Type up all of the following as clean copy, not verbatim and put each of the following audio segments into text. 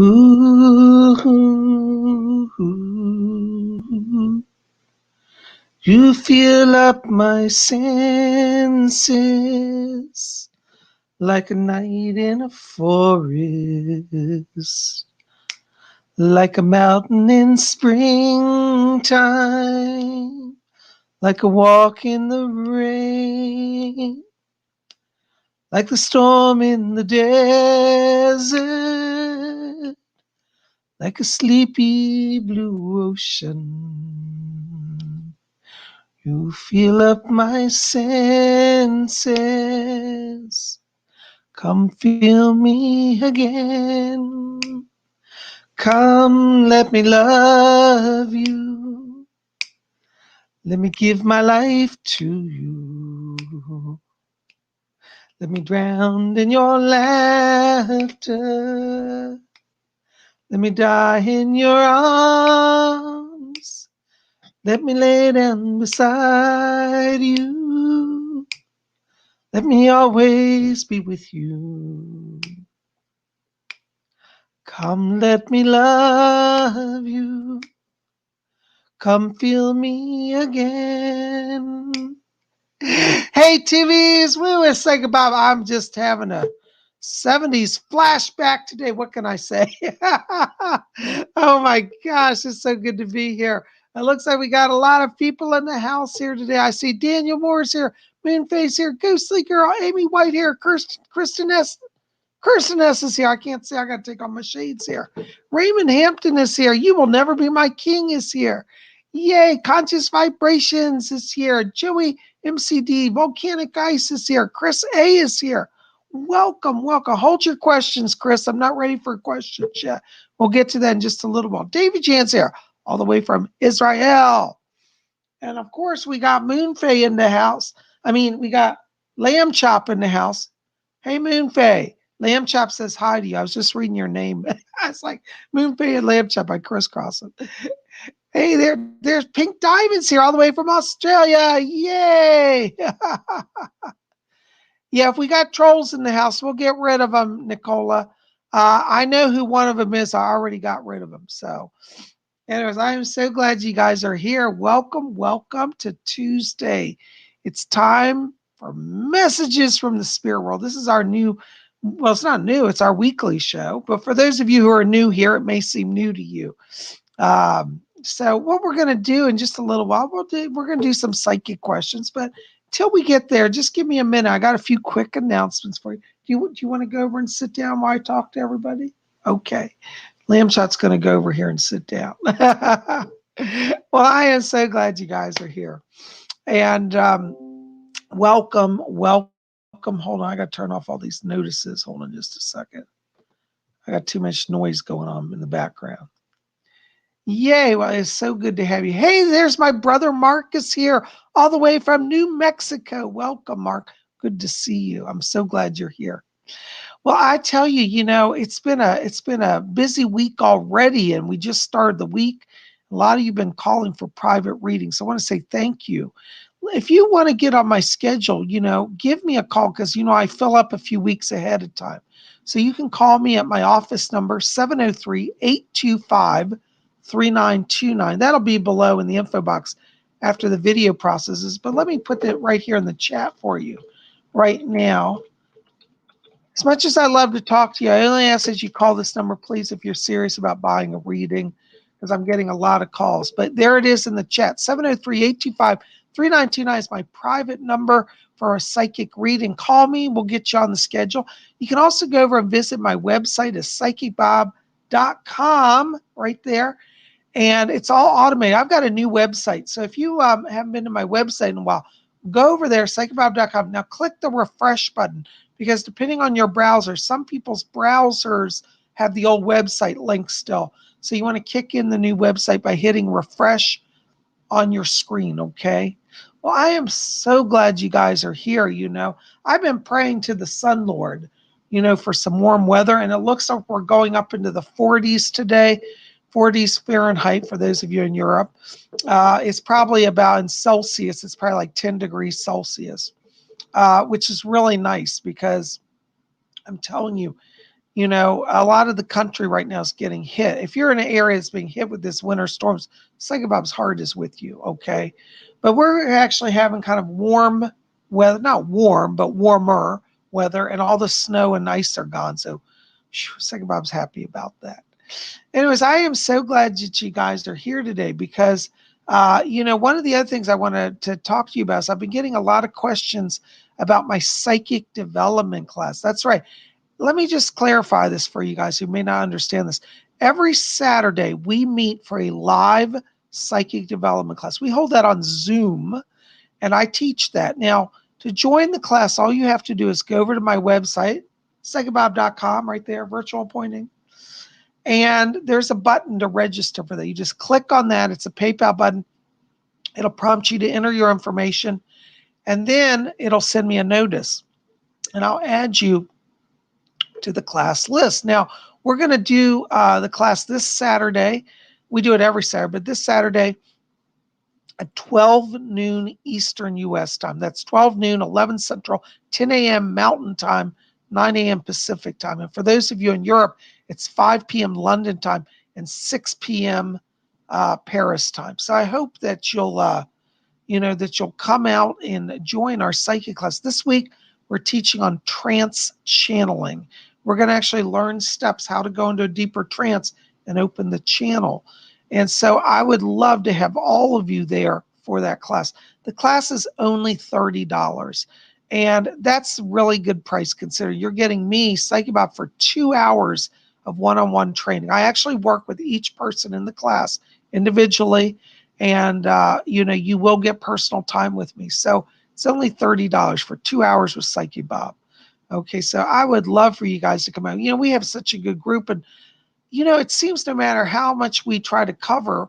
Ooh, you fill up my senses like a night in a forest, like a mountain in springtime, like a walk in the rain, like the storm in the desert, like a sleepy blue ocean. You fill up my senses. Come fill me again. Come, let me love you. Let me give my life to you. Let me drown in your laughter. Let me die in your arms. Let me lay down beside you. Let me always be with you. Come, let me love you. Come feel me again. Hey, TVs, we always say goodbye. I'm just having a 70s flashback today. What can I say? Oh my gosh, it's so good to be here. It looks like we got a lot of people in the house here today. I see Daniel Moore's here, Moonface here, Ghostly Girl, Amy White here, Kristen S is here. I can't see. I got to take off my shades here. Raymond Hampton is here. You Will Never Be My King is here. Yay. Conscious Vibrations is here. Joey MCD. Volcanic Ice is here. Chris A is here. Welcome, welcome. Hold your questions, Chris. I'm not ready for questions yet. We'll get to that in just a little while. David Jan's here, all the way from Israel. And of course, we got Moonfae in the house. We got Lamb Chop in the house. Hey, Moonfae. Lamb Chop says hi to you. I was just reading your name. It's like Moonfae and Lamb Chop. I crisscross it. Hey, there's Pink Diamonds here all the way from Australia. Yay! Yeah, if we got trolls in the house, we'll get rid of them, Nicola. I know who one of them is. I already got rid of them. So, anyways, I am so glad you guys are here. Welcome, welcome to Tuesday. It's time for Messages from the Spirit World. This is our new, well, it's not new, it's our weekly show. But for those of you who are new here, it may seem new to you. So what we're going to do in just a little while, we're going to do some psychic questions. But until we get there, just give me a minute. I got a few quick announcements for you. Do you want to go over and sit down while I talk to everybody? Okay. Lambshot's going to go over here and sit down. Well, I am so glad you guys are here. And welcome. Hold on. I got to turn off all these notices. Hold on just a second. I got too much noise going on in the background. Yay. Well, it's so good to have you. Hey, there's my brother Marcus here, all the way from New Mexico. Welcome, Mark. Good to see you. I'm so glad you're here. Well, I tell you, it's been a busy week already, and we just started the week. A lot of you have been calling for private readings. So I want to say thank you. If you want to get on my schedule, give me a call because, I fill up a few weeks ahead of time. So you can call me at my office number, 703-825-3929. That'll be below in the info box after the video processes. But let me put that right here in the chat for you right now. As much as I love to talk to you, I only ask that you call this number, please, if you're serious about buying a reading, because I'm getting a lot of calls. But there it is in the chat. 703-825-3929 is my private number for a psychic reading. Call me. We'll get you on the schedule. You can also go over and visit my website at PsychicBob.com right there. And it's all automated. I've got a new website. So if you haven't been to my website in a while, go over there, PsychicBob.com. Now click the refresh button, because depending on your browser, some people's browsers have the old website link still. So you want to kick in the new website by hitting refresh on your screen, okay? Well, I am so glad you guys are here, I've been praying to the Sun Lord, for some warm weather, and it looks like we're going up into the 40s today, 40s Fahrenheit for those of you in Europe. It's probably about in Celsius, it's probably like 10 degrees Celsius. Which is really nice because I'm telling you, A lot of the country right now is getting hit. If you're in an area that's being hit with this winter storms, PsychicBob's heart is with you, okay? But we're actually having kind of warm weather, not warm, but warmer weather, and all the snow and ice are gone. So PsychicBob's happy about that. Anyways, I am so glad that you guys are here today because, one of the other things I wanted to talk to you about is I've been getting a lot of questions about my psychic development class. That's right. Let me just clarify this for you guys who may not understand this. Every Saturday, we meet for a live psychic development class. We hold that on Zoom, and I teach that. Now, to join the class, all you have to do is go over to my website, psychicbob.com, right there, virtual pointing. And there's a button to register for that. You just click on that. It's a PayPal button. It'll prompt you to enter your information, and then it'll send me a notice, and I'll add you to the class list. Now, we're going to do the class this Saturday. We do it every Saturday, but this Saturday at 12 noon Eastern U.S. time. That's 12 noon, 11 Central, 10 a.m. Mountain time, 9 a.m. Pacific time. And for those of you in Europe, it's 5 p.m. London time and 6 p.m. Paris time. So I hope that you'll come out and join our psychic class. This week, we're teaching on trance channeling. We're going to actually learn steps how to go into a deeper trance and open the channel. And so I would love to have all of you there for that class. The class is only $30. And that's really good price considering you're getting me, PsychicBob, for 2 hours of one-on-one training. I actually work with each person in the class individually. And, you will get personal time with me. So it's only $30 for 2 hours with PsychicBob. Okay, so I would love for you guys to come out. We have such a good group. And, it seems no matter how much we try to cover,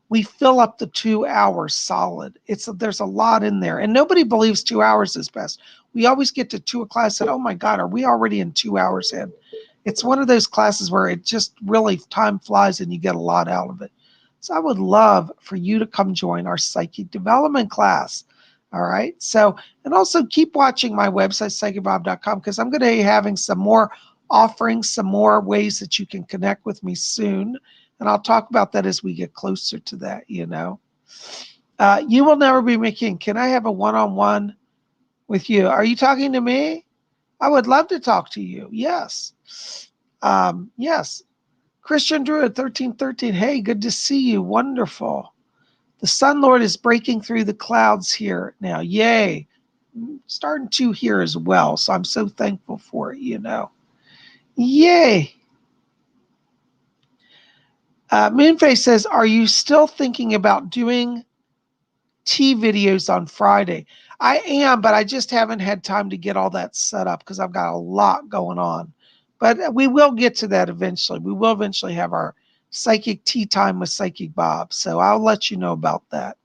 we fill up the 2 hours solid. There's a lot in there. And nobody believes 2 hours is best. We always get to 2 o'clock and said, oh my God, are we already in 2 hours in? It's one of those classes where it just really time flies and you get a lot out of it. So I would love for you to come join our psychic development class. All right. So, and also keep watching my website, psychicbob.com, because I'm going to be having some more offerings, some more ways that you can connect with me soon. And I'll talk about that as we get closer to that, You will never be my king. Can I have a one-on-one with you? Are you talking to me? I would love to talk to you. Yes. Yes. Christian Druid 1313. Hey, good to see you. Wonderful. The Sun Lord is breaking through the clouds here now. Yay. Starting to here as well. So I'm so thankful for it, Yay. Moonface says, are you still thinking about doing tea videos on Friday? I am, but I just haven't had time to get all that set up because I've got a lot going on. But we will get to that eventually. We will eventually have our psychic tea time with PsychicBob. So I'll let you know about that.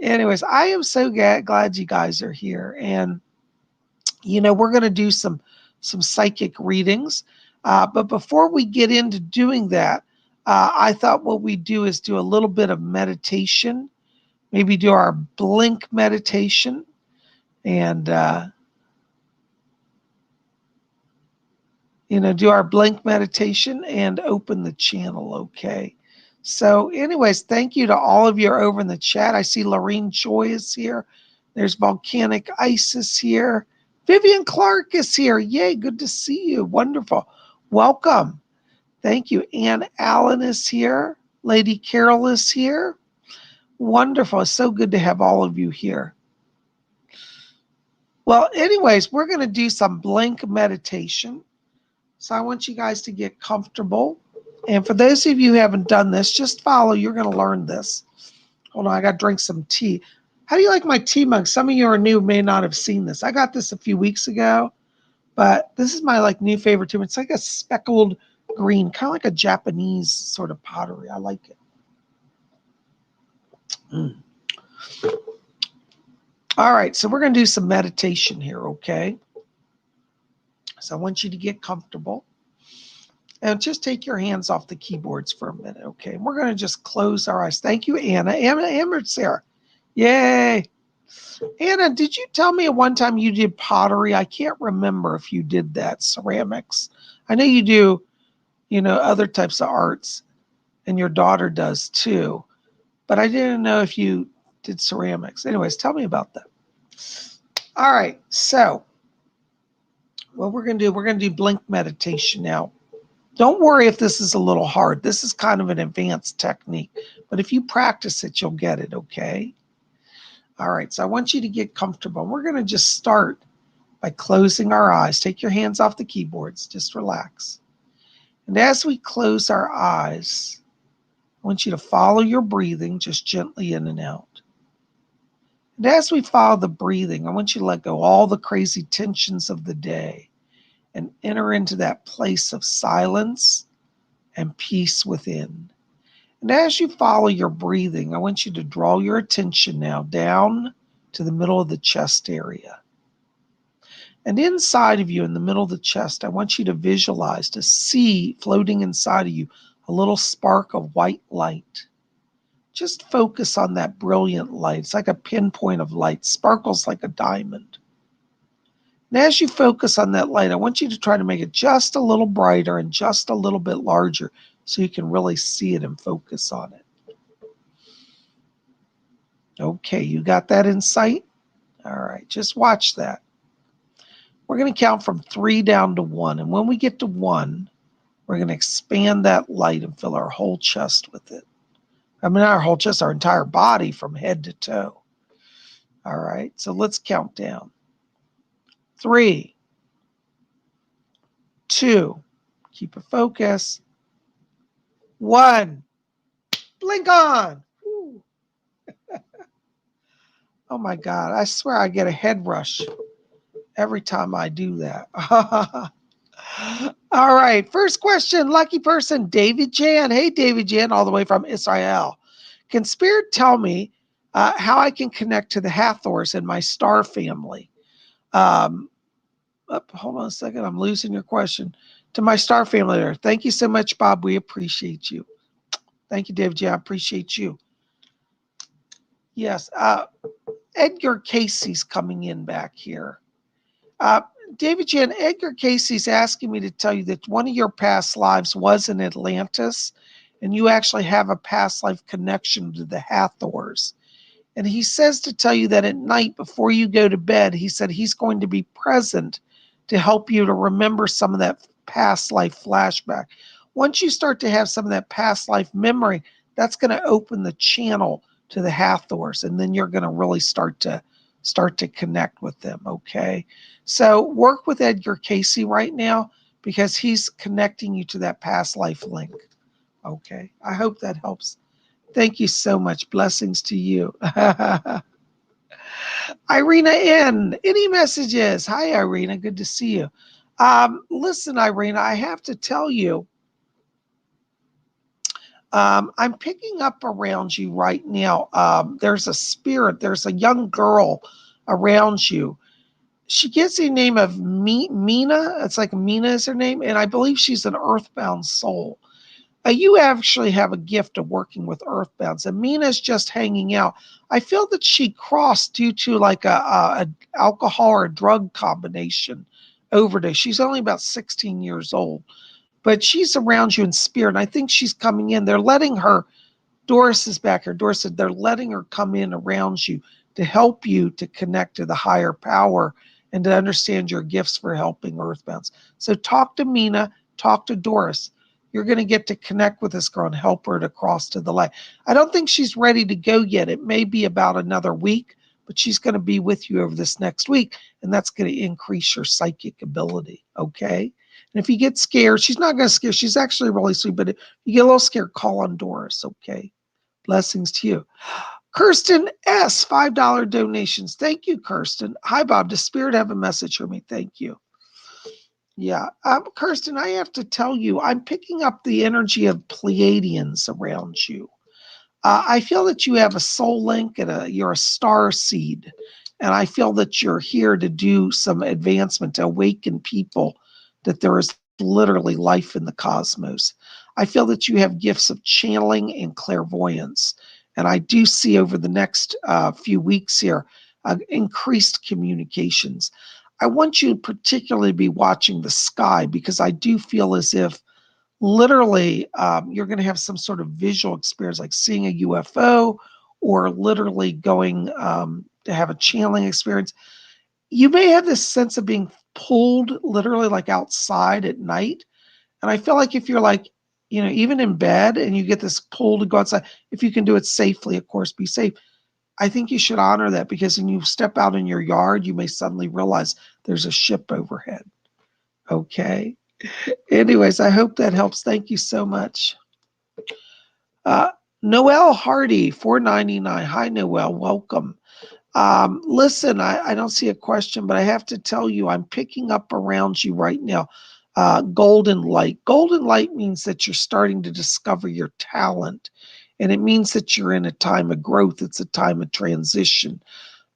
Anyways, I am so glad you guys are here. And, we're going to do some psychic readings. But before we get into doing that, I thought what we do is do a little bit of meditation. Maybe do our blink meditation. And, do our blink meditation and open the channel, okay? So anyways, thank you to all of you who are over in the chat. I see Lorene Joy is here. There's Volcanic Isis here. Vivian Clark is here. Yay, good to see you. Wonderful. Welcome. Thank you. Ann Allen is here. Lady Carol is here. Wonderful. It's so good to have all of you here. Well, anyways, we're going to do some blink meditation. So I want you guys to get comfortable. And for those of you who haven't done this, just follow. You're going to learn this. Hold on, I got to drink some tea. How do you like my tea mug? Some of you are new, may not have seen this. I got this a few weeks ago, but this is my new favorite tea. It's like a speckled green, kind of like a Japanese sort of pottery. I like it. All right, so we're going to do some meditation here, okay? So I want you to get comfortable. And just take your hands off the keyboards for a minute, okay? And we're going to just close our eyes. Thank you, Anna. Amber's there. Yay. Anna, did you tell me at one time you did pottery? I can't remember if you did that, ceramics. I know you do, other types of arts, and your daughter does too. But I didn't know if you did ceramics. Anyways, tell me about that. All right, so what we're going to do blink meditation now. Don't worry if this is a little hard. This is kind of an advanced technique, but if you practice it, you'll get it, okay? All right, so I want you to get comfortable. We're going to just start by closing our eyes. Take your hands off the keyboards, just relax. And as we close our eyes, I want you to follow your breathing, just gently in and out. And as we follow the breathing, I want you to let go all the crazy tensions of the day and enter into that place of silence and peace within. And as you follow your breathing, I want you to draw your attention now down to the middle of the chest area. And inside of you, in the middle of the chest, I want you to visualize, to see floating inside of you, a little spark of white light. Just focus on that brilliant light. It's like a pinpoint of light, sparkles like a diamond. And as you focus on that light, I want you to try to make it just a little brighter and just a little bit larger so you can really see it and focus on it. Okay, you got that in sight? All right, just watch that. We're going to count from 3 down to 1. And when we get to 1, we're going to expand that light and fill our whole chest with it. I mean, our whole chest, our entire body from head to toe. All right, so let's count down. 3, 2, keep it focused. 1, blink on. Ooh. Oh my God, I swear I get a head rush every time I do that. All right, first question, lucky person, David Jan. Hey, David Jan, all the way from Israel. Can Spirit tell me how I can connect to the Hathors in my star family? Hold on a second, I'm losing your question. To my star family there. Thank you so much, Bob. We appreciate you. Thank you, David Jan. I appreciate you. Yes, Edgar Casey's coming in back here. David Jan, Edgar Casey's asking me to tell you that one of your past lives was in Atlantis, and you actually have a past life connection to the Hathors. And he says to tell you that at night before you go to bed, he said he's going to be present to help you to remember some of that past life flashback. Once you start to have some of that past life memory, that's going to open the channel to the Hathors, and then you're going to really start to connect with them, okay? So work with Edgar Casey right now because he's connecting you to that past life link, okay? I hope that helps. Thank you so much. Blessings to you. Irina N. Any messages? Hi, Irina. Good to see you. Listen, Irina, I have to tell you, I'm picking up around you right now. There's a spirit. There's a young girl around you. She gets the name of Mina. It's like Mina is her name. And I believe she's an earthbound soul. You actually have a gift of working with earthbounds. And Mina's just hanging out. I feel that she crossed due to like a alcohol or a drug combination overdose. She's only about 16 years old. But she's around you in spirit. And I think she's coming in. They're letting her, Doris is back here. Doris said they're letting her come in around you to help you to connect to the higher power and to understand your gifts for helping earthbounds. So talk to Mina, talk to Doris. You're going to get to connect with this girl and help her to cross to the light. I don't think she's ready to go yet. It may be about another week, but she's going to be with you over this next week, and that's going to increase your psychic ability, okay? And if you get scared, she's not going to scare. She's actually really sweet, but if you get a little scared, call on Doris, okay? Blessings to you. Kirsten S., $5 donations. Thank you, Kirsten. Hi, Bob. Does Spirit have a message for me? Thank you. Yeah. Kirsten, I have to tell you, I'm picking up the energy of Pleiadians around you. I feel that you have a soul link and you're a star seed. And I feel that you're here to do some advancement, to awaken people that there is literally life in the cosmos. I feel that you have gifts of channeling and clairvoyance. And I do see over the next few weeks here, increased communications. I want you to particularly be watching the sky, because I do feel as if literally you're going to have some sort of visual experience, like seeing a UFO, or literally going to have a channeling experience. You may have this sense of being pulled literally like outside at night. And I feel like if you're like, even in bed and you get this pull to go outside, if you can do it safely, of course, be safe. I think you should honor that, because when you step out in your yard, you may suddenly realize there's a ship overhead. Okay. Anyways, I hope that helps. Thank you so much. Uh, Noelle Hardy, $4.99. Hi, Noelle. Welcome. Listen, I don't see a question, but I have to tell you, I'm picking up around you right now. Golden light. Golden light means that you're starting to discover your talent, and it means that you're in a time of growth. It's a time of transition.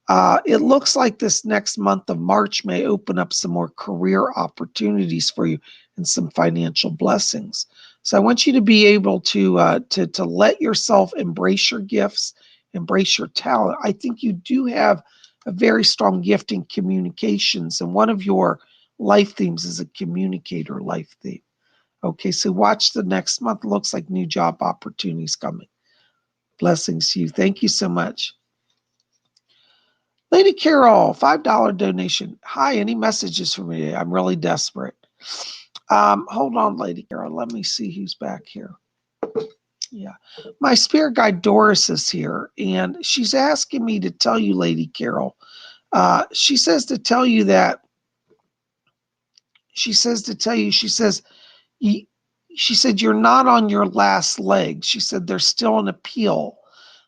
It looks like this next month of March may open up some more career opportunities for you and some financial blessings. So I want you to be able to let yourself embrace your gifts, embrace your talent. I think you do have a very strong gift in communications, and one of your life themes is a communicator life theme. Okay, so watch the next month. Looks like new job opportunities coming. Blessings to you. Thank you so much. Lady Carol, $5 donation. Hi, any messages for me? I'm really desperate. Hold on, Lady Carol. Let me see who's back here. Yeah. My spirit guide Doris is here, and she's asking me to tell you, Lady Carol. She says to tell you that, she says, she said, you're not on your last leg. She said, there's still an appeal.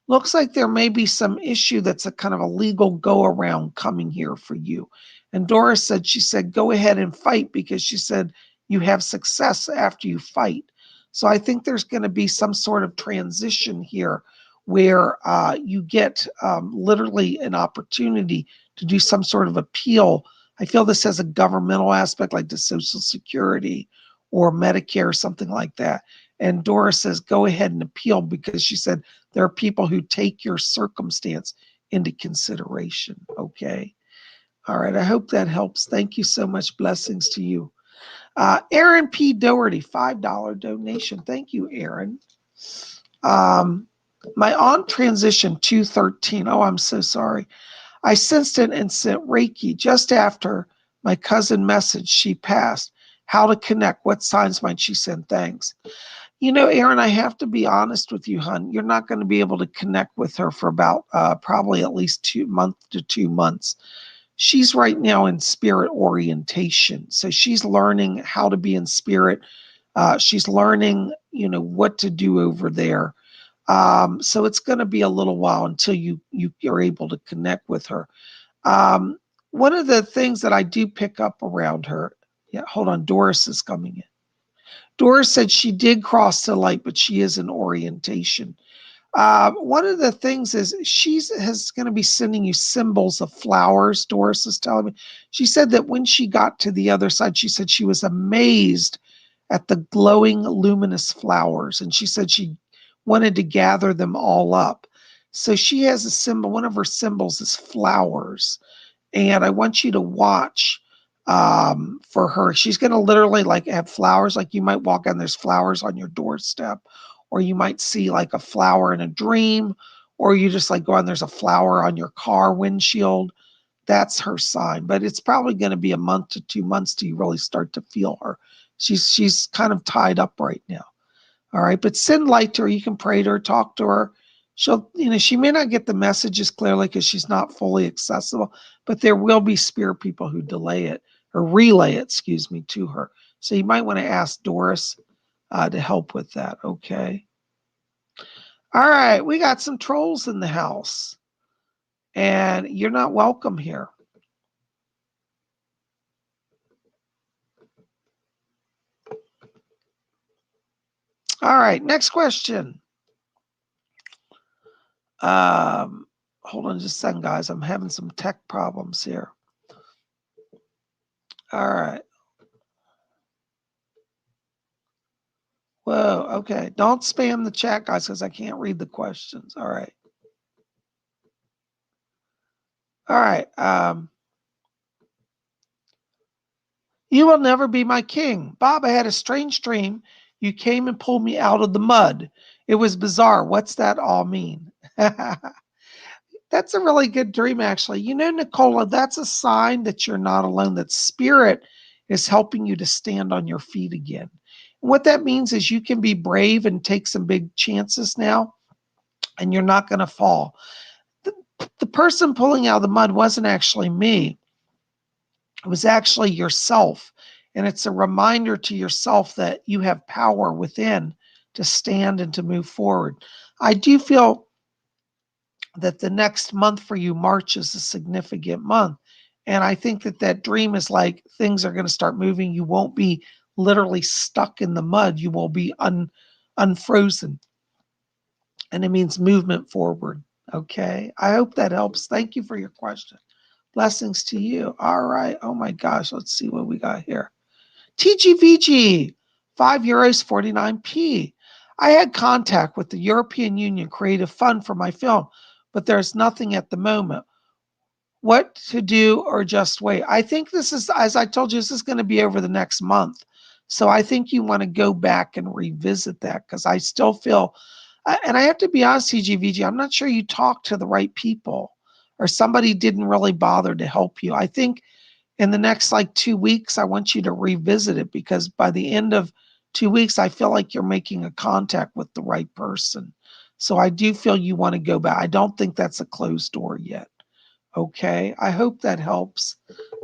Looks like there may be some issue that's a kind of a legal go around coming here for you. And Doris said, she said, go ahead and fight, because she said you have success after you fight. So I think there's going to be some sort of transition here where you get literally an opportunity to do some sort of appeal. I feel this has a governmental aspect, like the Social Security or Medicare or something like that. And Doris says, go ahead and appeal, because she said there are people who take your circumstance into consideration. Okay. All right. I hope that helps. Thank you so much. Blessings to you. Aaron P. Doherty, $5 donation. Thank you, Aaron. My aunt transitioned 213. Oh, I'm so sorry. I sensed it and sent Reiki just after my cousin messaged she passed. How to connect? What signs might she send? Thanks. Aaron, I have to be honest with you, hon. You're not going to be able to connect with her for about probably at least 2 months to 2 months. She's right now in spirit orientation. So she's learning how to be in spirit. She's learning, what to do over there. So it's going to be a little while until you're able to connect with her. One of the things that I do pick up around her, yeah, hold on, Doris is coming in. Doris said she did cross the light, but she is in orientation. One of the things is she's going to be sending you symbols of flowers. Doris is telling me. She said that when she got to the other side, she said she was amazed at the glowing, luminous flowers. And she said she wanted to gather them all up. So she has a symbol. One of her symbols is flowers. And I want you to watch for her. She's going to literally like have flowers. Like you might walk in, there's flowers on your doorstep, or you might see like a flower in a dream, or you just like go on, there's a flower on your car windshield. That's her sign. But it's probably going to be a month to 2 months till you really start to feel her. She's kind of tied up right now. All right. But send light to her. You can pray to her, talk to her. She'll, she may not get the messages clearly because she's not fully accessible, but there will be spirit people who delay it or relay it, to her. So you might want to ask Doris to help with that. Okay. All right. We got some trolls in the house, and you're not welcome here. All right. Next question. Hold on just a second, guys. I'm having some tech problems here. All right. Whoa. Okay. Don't spam the chat, guys, because I can't read the questions. All right. All right. You will never be my king. Bob, I had a strange dream. You came and pulled me out of the mud. It was bizarre. What's that all mean? That's a really good dream, actually. You know, Nicola, that's a sign that you're not alone, that spirit is helping you to stand on your feet again. And what that means is you can be brave and take some big chances now, and you're not going to fall. The, the person pulling out of the mud wasn't actually me, it was actually yourself. And it's a reminder to yourself that you have power within to stand and to move forward. I do feel that the next month for you, March, is a significant month. And I think that that dream is like things are going to start moving. You won't be literally stuck in the mud. You will be unfrozen. And it means movement forward. Okay. I hope that helps. Thank you for your question. Blessings to you. All right. Oh my gosh. Let's see what we got here. TGVG, €5, 49p. I had contact with the European Union Creative Fund for my film, but there's nothing at the moment. What to do or just wait? I think this is, as I told you, this is going to be over the next month. So I think you want to go back and revisit that because I still feel, and I have to be honest, TGVG, I'm not sure you talked to the right people or somebody didn't really bother to help you. I think in the next like 2 weeks, I want you to revisit it because by the end of 2 weeks, I feel like you're making a contact with the right person. So I do feel you want to go back. I don't think that's a closed door yet. Okay. I hope that helps.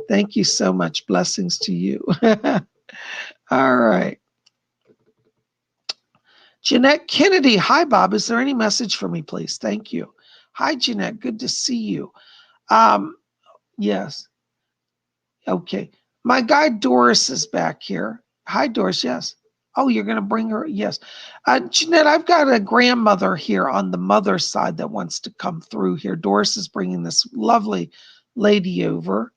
Thank you so much. Blessings to you. All right. Jeanette Kennedy. Hi, Bob. Is there any message for me, please? Thank you. Hi, Jeanette. Good to see you. Yes. Okay. My guy Doris is back here. Hi, Doris. Yes. Oh, you're going to bring her? Yes. Jeanette, I've got a grandmother here on the mother's side that wants to come through here. Doris is bringing this lovely lady over.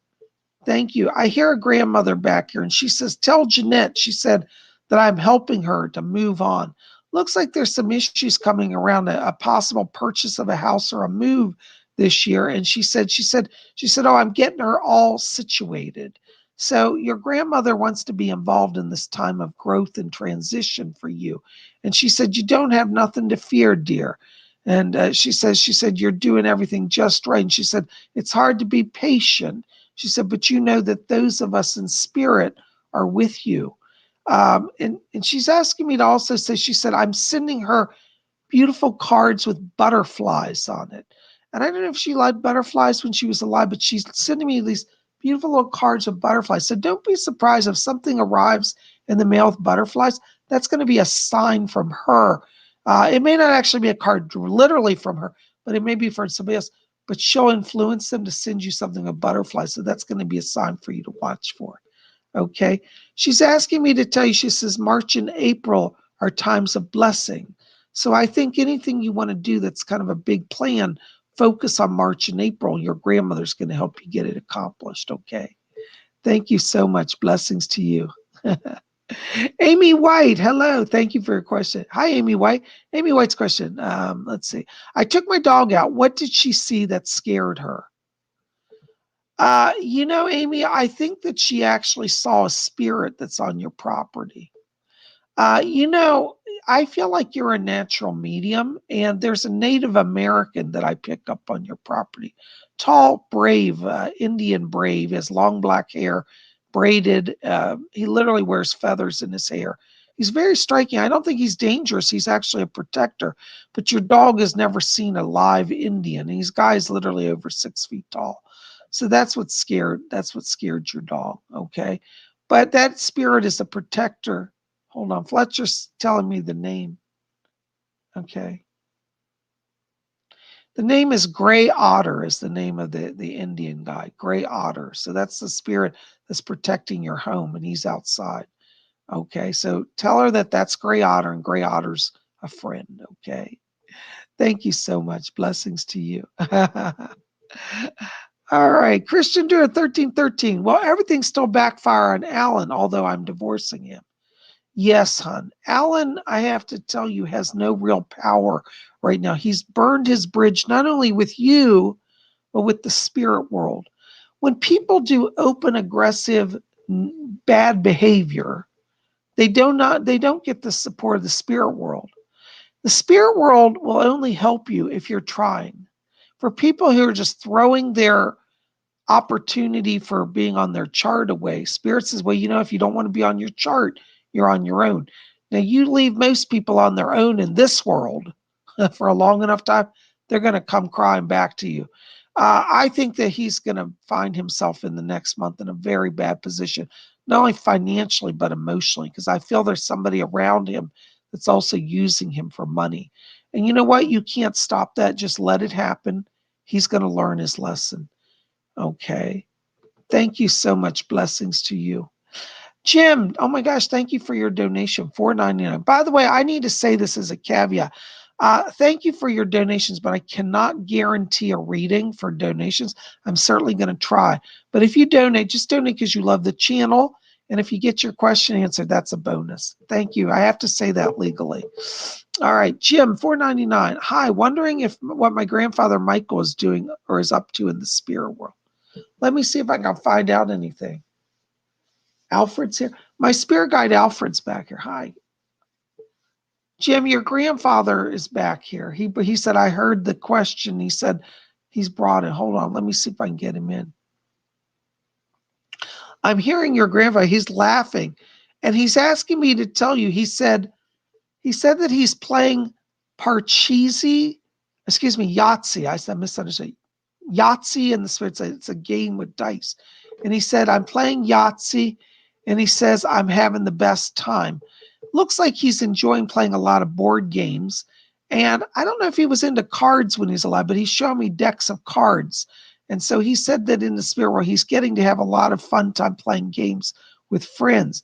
Thank you. I hear a grandmother back here, and she says, tell Jeanette, she said, that I'm helping her to move on. Looks like there's some issues coming around a possible purchase of a house or a move this year. And she said, oh, I'm getting her all situated. So your grandmother wants to be involved in this time of growth and transition for you. And she said, you don't have nothing to fear, dear. And she said, you're doing everything just right. And she said, it's hard to be patient. She said, but you know that those of us in spirit are with you. And she's asking me to also say, she said, I'm sending her beautiful cards with butterflies on it. And I don't know if she liked butterflies when she was alive, but she's sending me these beautiful little cards with butterflies. So don't be surprised if something arrives in the mail with butterflies. That's going to be a sign from her. It may not actually be a card literally from her, but it may be from somebody else. But she'll influence them to send you something of butterflies. So that's going to be a sign for you to watch for. Okay. She's asking me to tell you, she says, March and April are times of blessing. So I think anything you want to do that's kind of a big plan, focus on March and April. Your grandmother's going to help you get it accomplished. Okay. Thank you so much. Blessings to you. Amy White, hello. Thank you for your question. Hi, Amy White. Amy White's question. Let's see. I took my dog out. What did she see that scared her? Amy, I think that she actually saw a spirit that's on your property. Uh, you know, I feel like you're a natural medium, and there's a Native American that I pick up on your property. Tall, brave, Indian brave, has long black hair, braided. He literally wears feathers in his hair. He's very striking. I don't think he's dangerous. He's actually a protector. But your dog has never seen a live Indian. And these guys literally over 6 feet tall. So that's what scared. That's what scared your dog. Okay, but that spirit is a protector. Hold on. Fletcher's telling me the name. Okay. The name is Gray Otter is the name of the Indian guy. Gray Otter. So that's the spirit that's protecting your home and he's outside. Okay. So tell her that that's Gray Otter and Gray Otter's a friend. Okay. Thank you so much. Blessings to you. All right. Christian Dura 1313. Well, everything's still backfire on Alan, although I'm divorcing him. Yes, hon. Alan, I have to tell you, has no real power right now. He's burned his bridge not only with you, but with the spirit world. When people do open, aggressive, bad behavior, they don't get the support of the spirit world. The spirit world will only help you if you're trying. For people who are just throwing their opportunity for being on their chart away, spirit says, well, if you don't want to be on your chart, you're on your own. Now, you leave most people on their own in this world for a long enough time, they're going to come crying back to you. I think that he's going to find himself in the next month in a very bad position, not only financially, but emotionally, because I feel there's somebody around him that's also using him for money. And you know what? You can't stop that. Just let it happen. He's going to learn his lesson. Okay. Thank you so much. Blessings to you. Jim, oh my gosh, thank you for your donation, $4.99. By the way, I need to say this as a caveat. Thank you for your donations, but I cannot guarantee a reading for donations. I'm certainly going to try. But if you donate, just donate because you love the channel. And if you get your question answered, that's a bonus. Thank you. I have to say that legally. All right, Jim, $4.99. Hi, wondering if what my grandfather Michael is doing or is up to in the spirit world. Let me see if I can find out anything. Alfred's here. My spirit guide Alfred's back here. Hi. Jim, your grandfather is back here. He said, I heard the question. He said he's brought it. Hold on. Let me see if I can get him in. I'm hearing your grandfather. He's laughing. And he's asking me to tell you, he said that he's playing Parcheesi, Yahtzee. I said, misunderstood. Yahtzee in the spirit, it's a game with dice. And he said, I'm playing Yahtzee. And he says, I'm having the best time. Looks like he's enjoying playing a lot of board games. And I don't know if he was into cards when he's alive, but he's showing me decks of cards. And so he said that in the spirit world, he's getting to have a lot of fun time playing games with friends.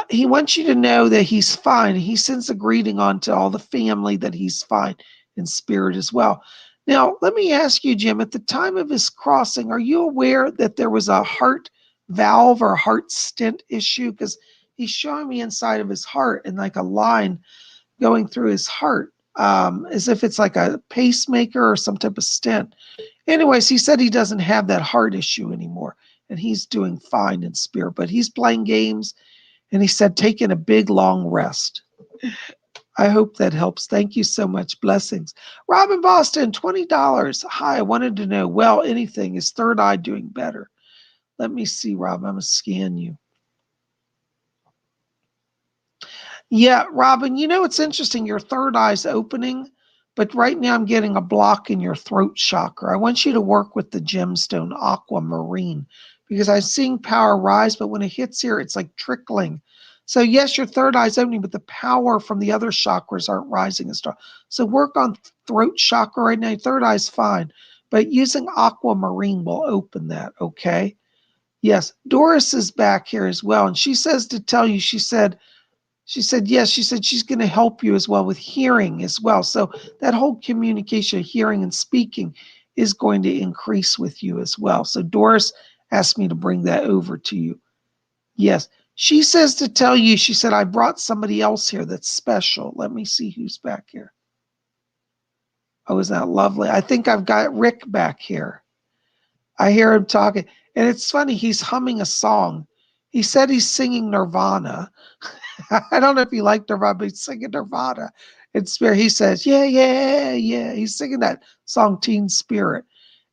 He wants you to know that he's fine. He sends a greeting on to all the family that he's fine in spirit as well. Now, let me ask you, Jim, at the time of his crossing, are you aware that there was a heart valve or heart stent issue? Because he's showing me inside of his heart and like a line going through his heart, as if it's like a pacemaker or some type of stent. Anyways, he said he doesn't have that heart issue anymore, and he's doing fine in spirit, but he's playing games, and he said taking a big, long rest. I hope that helps. Thank you so much. Blessings. Robin Boston, $20. Hi, I wanted to know, well, anything. Is third eye doing better? Let me see, Rob. I'm going to scan you. Yeah, Robin, it's interesting. Your third eye's opening, but right now I'm getting a block in your throat chakra. I want you to work with the gemstone aquamarine because I'm seeing power rise, but when it hits here, it's like trickling. So yes, your third eye's opening, but the power from the other chakras aren't rising as strong. So work on throat chakra right now. Your third eye's fine, but using aquamarine will open that, okay? Yes, Doris is back here as well, and she says to tell you, she said, yes, she said she's going to help you as well with hearing as well. So that whole communication, hearing and speaking is going to increase with you as well. So Doris asked me to bring that over to you. Yes, she says to tell you, she said, I brought somebody else here that's special. Let me see who's back here. Oh, isn't that lovely? I think I've got Rick back here. I hear him talking. And it's funny, he's humming a song. He said he's singing Nirvana. I don't know if he liked Nirvana, but he's singing Nirvana in spirit. He says, yeah, yeah, yeah. He's singing that song, Teen Spirit.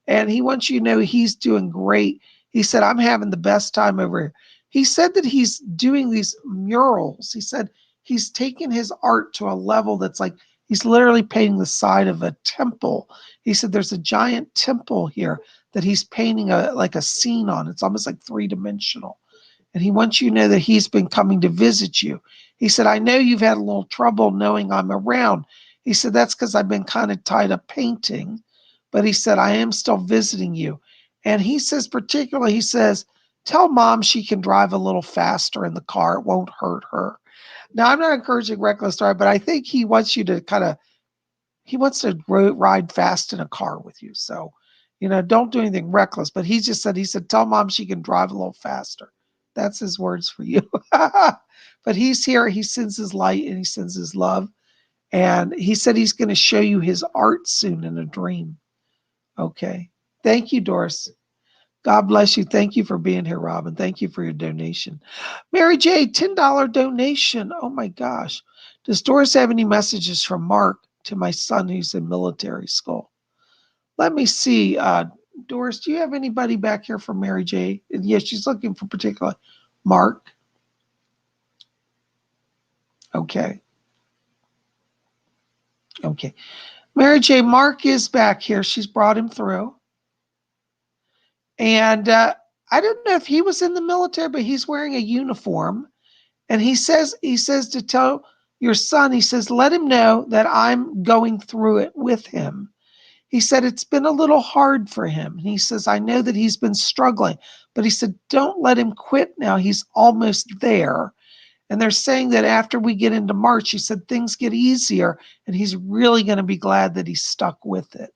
And he wants you to know he's doing great. He said, I'm having the best time over here. He said that he's doing these murals. He said he's taken his art to a level that's like, he's literally painting the side of a temple. He said there's a giant temple here that he's painting like a scene on. It's almost like three-dimensional. And he wants you to know that he's been coming to visit you. He said, I know you've had a little trouble knowing I'm around. He said, that's because I've been kind of tied up painting. But he said, I am still visiting you. And he says, particularly, he says, tell mom she can drive a little faster in the car. It won't hurt her. Now, I'm not encouraging reckless driving, but I think he wants you to he wants to ride fast in a car with you. So, don't do anything reckless. But he said, tell mom she can drive a little faster. That's his words for you. But he's here. He sends his light and he sends his love. And he said he's going to show you his art soon in a dream. Okay. Thank you, Doris. God bless you. Thank you for being here, Robin. Thank you for your donation. Mary J, $10 donation. Oh my gosh. Does Doris have any messages from Mark to my son who's in military school? Let me see. Doris, do you have anybody back here from Mary J? Yes, she's looking for particular Mark. Okay. Okay. Mary J, Mark is back here. She's brought him through. And I don't know if he was in the military, but he's wearing a uniform. And he says to tell your son, he says, let him know that I'm going through it with him. He said, it's been a little hard for him. And he says, I know that he's been struggling, but he said, don't let him quit now. He's almost there. And they're saying that after we get into March, he said, things get easier. And he's really going to be glad that he stuck with it.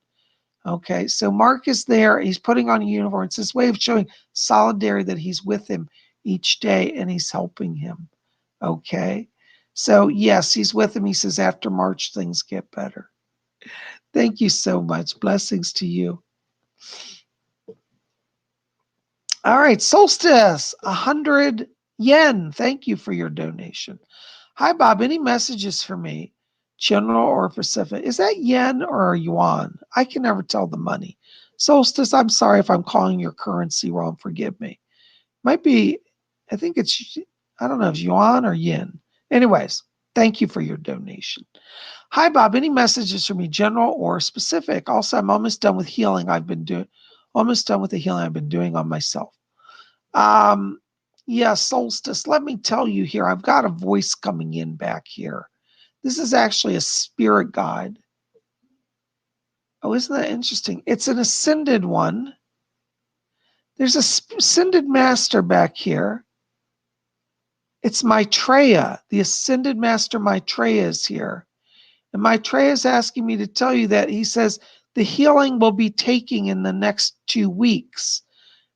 Okay, so Mark is there. He's putting on a uniform. It's his way of showing solidarity that he's with him each day and he's helping him. Okay, so yes, he's with him. He says after March, things get better. Thank you so much. Blessings to you. All right, Solstice, 100 yen. Thank you for your donation. Hi, Bob. Any messages for me? General or Pacific? Is that yen or yuan? I can never tell the money. Solstice, I'm sorry if I'm calling your currency wrong. Forgive me. Might be, I think it's, I don't know if it's yuan or yen. Anyways, thank you for your donation. Hi, Bob. Any messages for me, general or specific? Also, I'm almost done with healing I've been doing. Almost done with the healing I've been doing on myself. Yeah, Solstice, let me tell you here, I've got a voice coming in back here. This is actually a spirit guide. Oh, isn't that interesting? It's an ascended one. There's a ascended master back here. It's Maitreya. The ascended master Maitreya is here. And Maitreya is asking me to tell you that he says the healing will be taking in the next 2 weeks.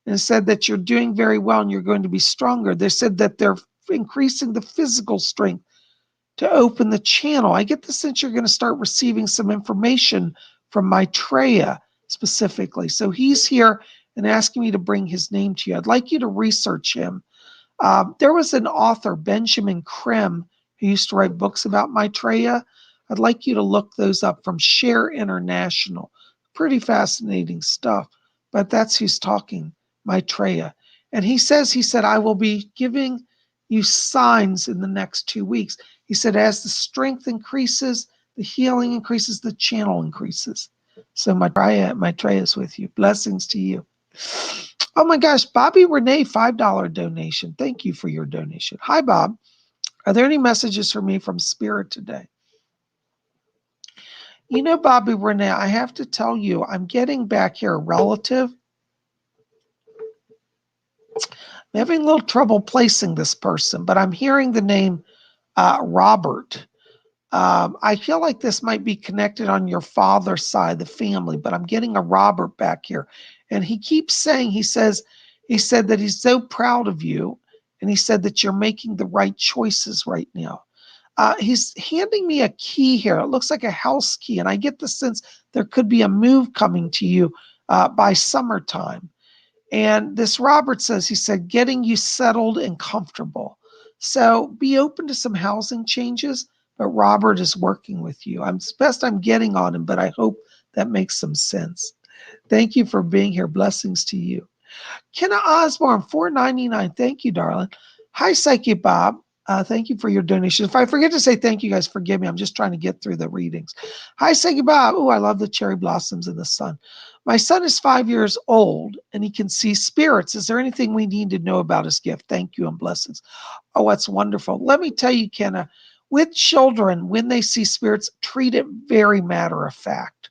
And said that you're doing very well and you're going to be stronger. They said that they're increasing the physical strength to open the channel. I get the sense you're going to start receiving some information from Maitreya specifically. So he's here and asking me to bring his name to you. I'd like you to research him. There was an author, Benjamin Krem, who used to write books about Maitreya. I'd like you to look those up from Share International. Pretty fascinating stuff, but that's who's talking, Maitreya. And he said, I will be giving you signs in the next 2 weeks. He said, as the strength increases, the healing increases, the channel increases. So Maitreya is with you. Blessings to you. Oh my gosh, Bobby Renee, $5 donation. Thank you for your donation. Hi, Bob. Are there any messages for me from Spirit today? You know, Bobby Renee, I have to tell you, I'm getting back here a relative. I'm having a little trouble placing this person, but I'm hearing the name Robert. I feel like this might be connected on your father's side of the family, but I'm getting a Robert back here. And he keeps saying, he said that he's so proud of you. And he said that you're making the right choices right now. He's handing me a key here. It looks like a house key. And I get the sense there could be a move coming to you by summertime. And this Robert says, he said, getting you settled and comfortable. So be open to some housing changes, but Robert is working with you. It's best I'm getting on him, but I hope that makes some sense. Thank you for being here. Blessings to you. Kenna Osborne, $4.99. Thank you, darling. Hi, Psychic Bob. Thank you for your donation. If I forget to say thank you, guys, forgive me. I'm just trying to get through the readings. Hi, Psychic Bob. Oh, I love the cherry blossoms in the sun. My son is 5 years old and he can see spirits. Is there anything we need to know about his gift? Thank you and blessings. Oh, that's wonderful. Let me tell you, Kenna, with children, when they see spirits, treat it very matter of fact.